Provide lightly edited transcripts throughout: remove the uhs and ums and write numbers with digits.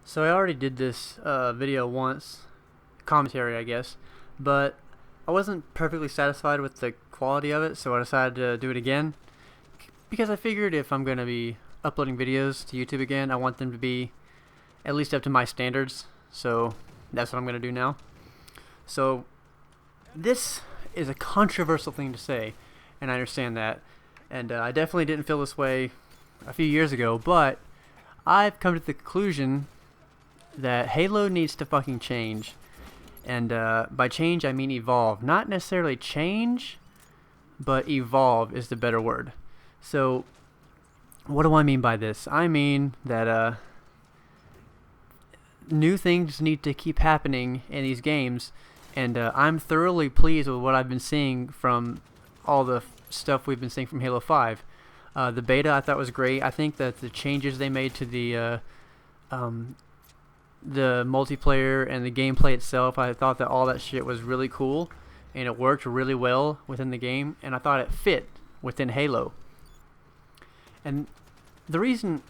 So I already did this video once, commentary I guess, but I wasn't perfectly satisfied with the quality of it, so I decided to do it again because I figured if I'm going to be uploading videos to YouTube again, I want them to be at least up to my standards, so that's what I'm going to do now. So this is a controversial thing to say, and I understand that, and I definitely didn't feel this way a few years ago, but I've come to the conclusion that Halo needs to fucking change. And by change, I mean evolve. Not necessarily change, but evolve is the better word. So, what do I mean by this? I mean that new things need to keep happening in these games, and I'm thoroughly pleased with what I've been seeing from all the stuff we've been seeing from Halo 5. The beta I thought was great. I think that the changes they made to the multiplayer and the gameplay itself, I thought that all that shit was really cool, and it worked really well within the game, and I thought it fit within Halo. And the reason,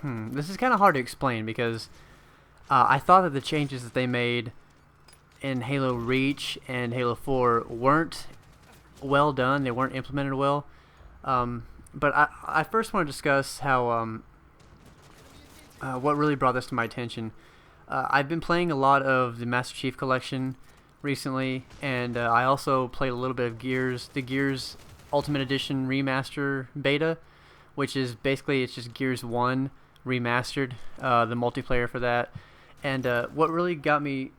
this is kind of hard to explain because I thought that the changes that they made in Halo Reach and Halo 4 weren't well done. They weren't implemented well. But I first want to discuss how what really brought this to my attention. I've been playing a lot of the Master Chief Collection recently, and I also played a little bit of the Gears Ultimate Edition Remaster beta, which is basically it's just Gears 1 remastered, the multiplayer for that. And what really got me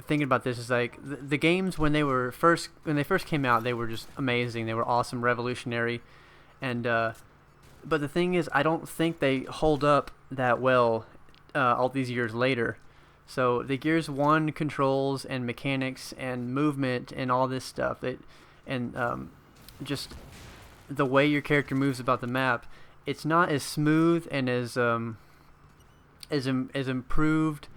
thinking about this is like the games when they first came out, they were just amazing. They were awesome, revolutionary, and but the thing is, I don't think they hold up that well all these years later. So the Gears 1 controls and mechanics and movement and all this stuff, just the way your character moves about the map, it's not as smooth and as improved.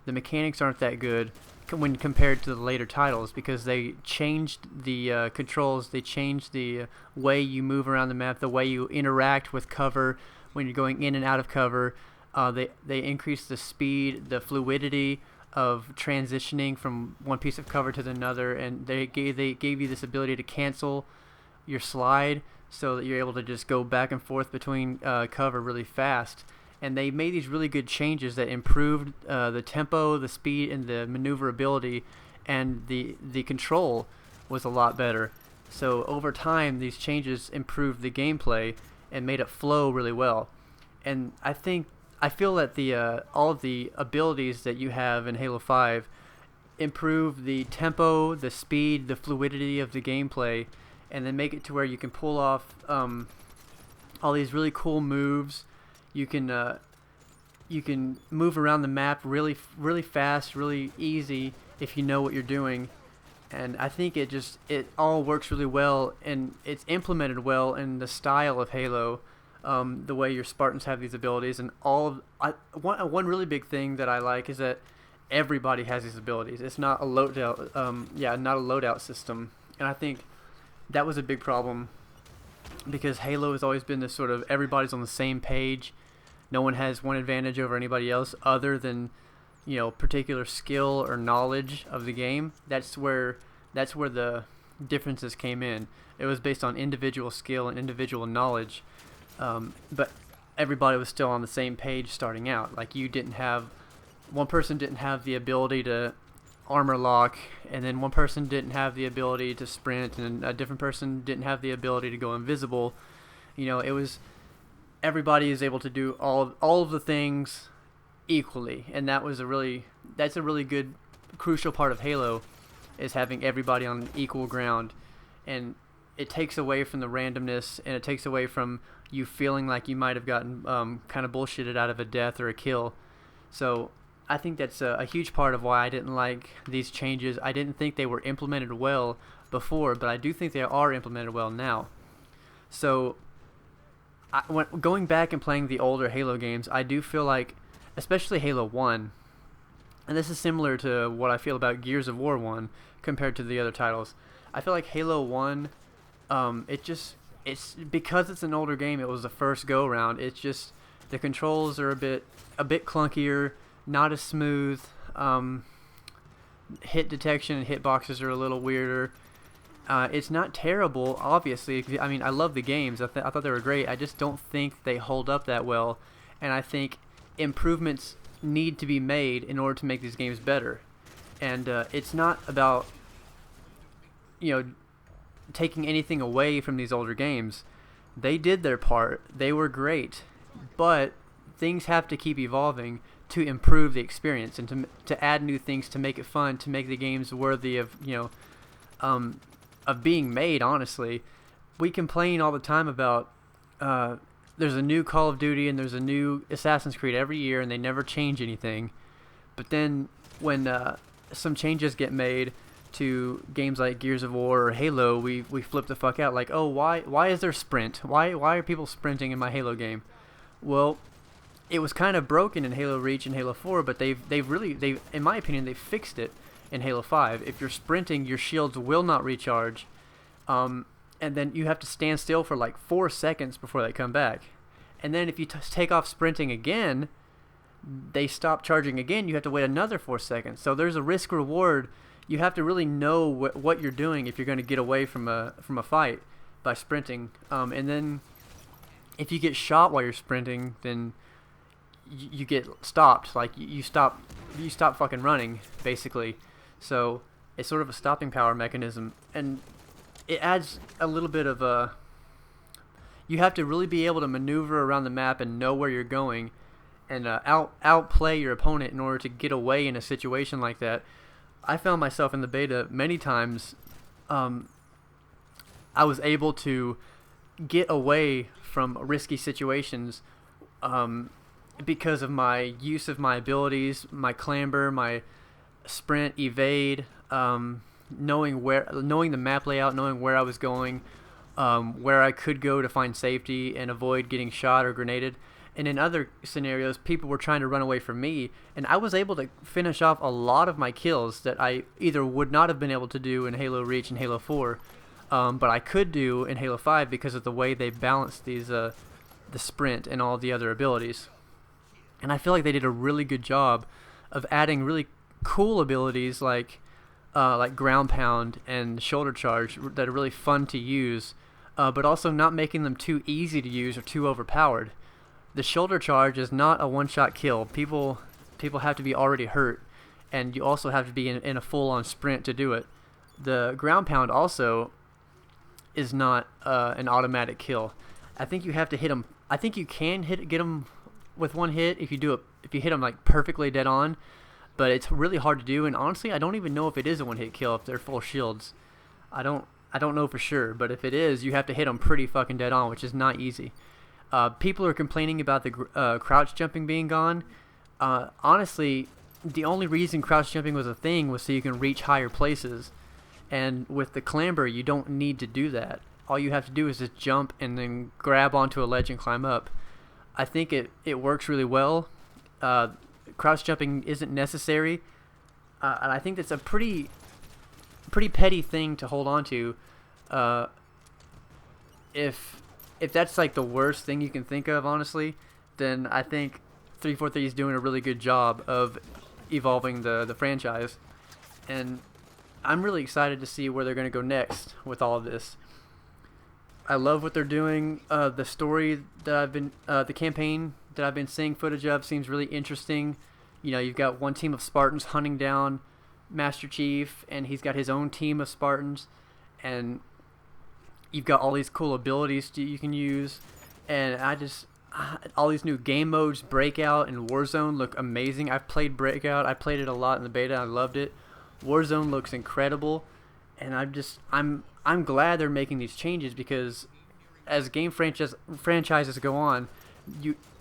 The mechanics aren't that good when compared to the later titles because they changed the controls. They changed the way you move around the map, the way you interact with cover when you're going in and out of cover. They increased the speed, the fluidity of transitioning from one piece of cover to another, and they gave you this ability to cancel your slide so that you're able to just go back and forth between cover really fast. And they made these really good changes that improved the tempo, the speed, and the maneuverability, and the control was a lot better. So over time, these changes improved the gameplay and made it flow really well. And I feel that all of the abilities that you have in Halo 5 improve the tempo, the speed, the fluidity of the gameplay, and then make it to where you can pull off all these really cool moves. You can move around the map really fast, really easy if you know what you're doing, and I think it all works really well, and it's implemented well in the style of Halo, the way your Spartans have these abilities, and one really big thing that I like is that everybody has these abilities. It's not a loadout, not a loadout system, and I think that was a big problem because Halo has always been this sort of everybody's on the same page. No one has one advantage over anybody else other than, particular skill or knowledge of the game. That's where the differences came in. It was based on individual skill and individual knowledge, but everybody was still on the same page starting out. Like one person didn't have the ability to armor lock, and then one person didn't have the ability to sprint, and a different person didn't have the ability to go invisible. It was everybody is able to do all of the things equally, and that's a really good crucial part of Halo is having everybody on equal ground, and it takes away from the randomness, and it takes away from you feeling like you might have gotten kind of bullshitted out of a death or a kill. So I think that's a huge part of why I didn't like these changes. I didn't think they were implemented well before, but I do think they are implemented well now. So when going back and playing the older Halo games, I do feel like, especially Halo 1, and this is similar to what I feel about Gears of War 1 compared to the other titles. I feel like Halo 1, it's because it's an older game, it was the first go around. It's just the controls are a bit clunkier. not as smooth. Hit detection and hitboxes are a little weirder. It's not terrible, obviously. I mean, I love the games. I thought they were great. I just don't think they hold up that well, and I think improvements need to be made in order to make these games better. And it's not about, you know, taking anything away from these older games. They did their part. They were great, but things have to keep evolving to improve the experience and to add new things to make it fun, to make the games worthy of, of being made. Honestly, we complain all the time about there's a new Call of Duty and there's a new Assassin's Creed every year, and they never change anything. But then when some changes get made to games like Gears of War or Halo, we flip the fuck out. Like, oh, why is there sprint? Why are people sprinting in my Halo game? Well, it was kind of broken in Halo Reach and Halo 4, but they've in my opinion, they fixed it in Halo 5. If you're sprinting, your shields will not recharge, and then you have to stand still for like 4 seconds before they come back. And then if you take off sprinting again, they stop charging again. You have to wait another 4 seconds. So there's a risk reward. You have to really know what you're doing if you're going to get away from a fight by sprinting. And then if you get shot while you're sprinting, then you get stopped. Like you stop fucking running, basically. So it's sort of a stopping power mechanism, and it adds a little bit of a. You have to really be able to maneuver around the map and know where you're going, and outplay your opponent in order to get away in a situation like that. I found myself in the beta many times. I was able to get away from risky situations because of my use of my abilities, my clamber, my sprint, evade, knowing the map layout, knowing where I was going, where I could go to find safety and avoid getting shot or grenaded. And in other scenarios, people were trying to run away from me, and I was able to finish off a lot of my kills that I either would not have been able to do in Halo Reach and Halo 4, but I could do in Halo 5 because of the way they balanced these the sprint and all the other abilities. And I feel like they did a really good job of adding really cool abilities like ground pound and shoulder charge that are really fun to use, but also not making them too easy to use or too overpowered. The shoulder charge is not a one-shot kill. People have to be already hurt, and you also have to be in a full-on sprint to do it. The ground pound also is not an automatic kill. I think you have to hit them. I think you can get them with one hit if you hit them like perfectly dead on, but it's really hard to do. And honestly, I don't even know if it is a one-hit kill if they're full shields. I don't know for sure, but if it is, you have to hit them pretty fucking dead on, which is not easy. People are complaining about the crouch jumping being gone. Honestly, the only reason crouch jumping was a thing was so you can reach higher places. And with the clamber, you don't need to do that. All you have to do is just jump and then grab onto a ledge and climb up. I think it works really well. Crouch jumping isn't necessary. And I think that's a pretty petty thing to hold on to. If that's like the worst thing you can think of, honestly, then I think 343 is doing a really good job of evolving the franchise, and I'm really excited to see where they're going to go next with all of this. I love what they're doing. The story that the campaign that I've been seeing footage of seems really interesting. You know, you've got one team of Spartans hunting down Master Chief, and he's got his own team of Spartans, and you've got all these cool abilities you can use, and all these new game modes, Breakout and Warzone, look amazing. I've played Breakout. I played it a lot in the beta. I loved it. Warzone looks incredible, and I'm glad they're making these changes, because as game franchises go on,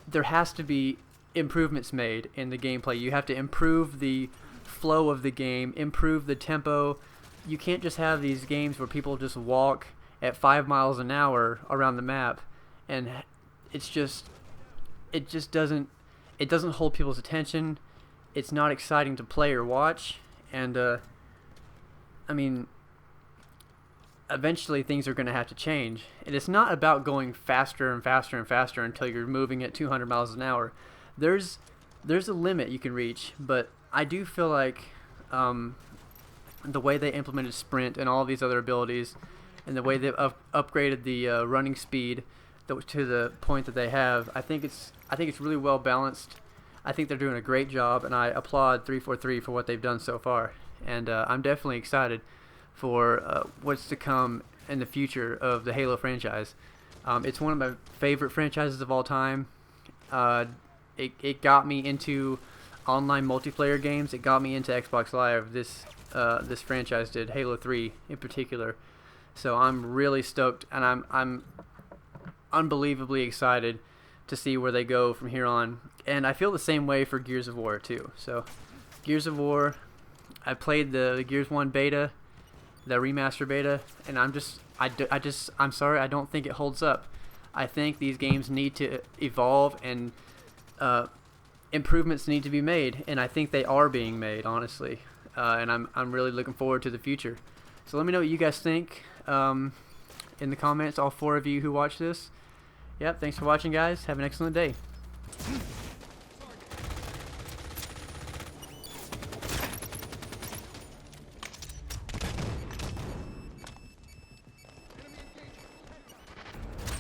there has to be improvements made in the gameplay. You have to improve the flow of the game, improve the tempo. You can't just have these games where people just walk at 5 miles an hour around the map, and it doesn't hold people's attention. It's not exciting to play or watch, and I mean, eventually things are going to have to change. And it's not about going faster and faster and faster until you're moving at 200 miles an hour. There's there's a limit you can reach, but I do feel like the way they implemented sprint and all these other abilities, and the way they've upgraded the running speed to the point that they have, I think it's really well balanced. I think they're doing a great job, and I applaud 343 for what they've done so far. And I'm definitely excited for what's to come in the future of the Halo franchise. It's one of my favorite franchises of all time. It got me into online multiplayer games. It got me into Xbox Live. This franchise did, Halo 3 in particular. So I'm really stoked, and I'm unbelievably excited to see where they go from here on. And I feel the same way for Gears of War too. So Gears of War, I played the Gears 1 beta, the remaster beta, and I'm sorry, I don't think it holds up. I think these games need to evolve, and improvements need to be made, and I think they are being made, honestly. And I'm really looking forward to the future. So let me know what you guys think in the comments, all 4 of you who watch this. Yep, thanks for watching, guys. Have an excellent day.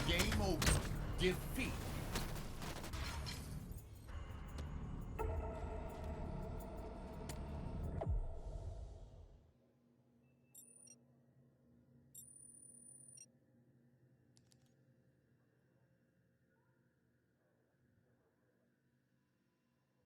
Game over. Defeat.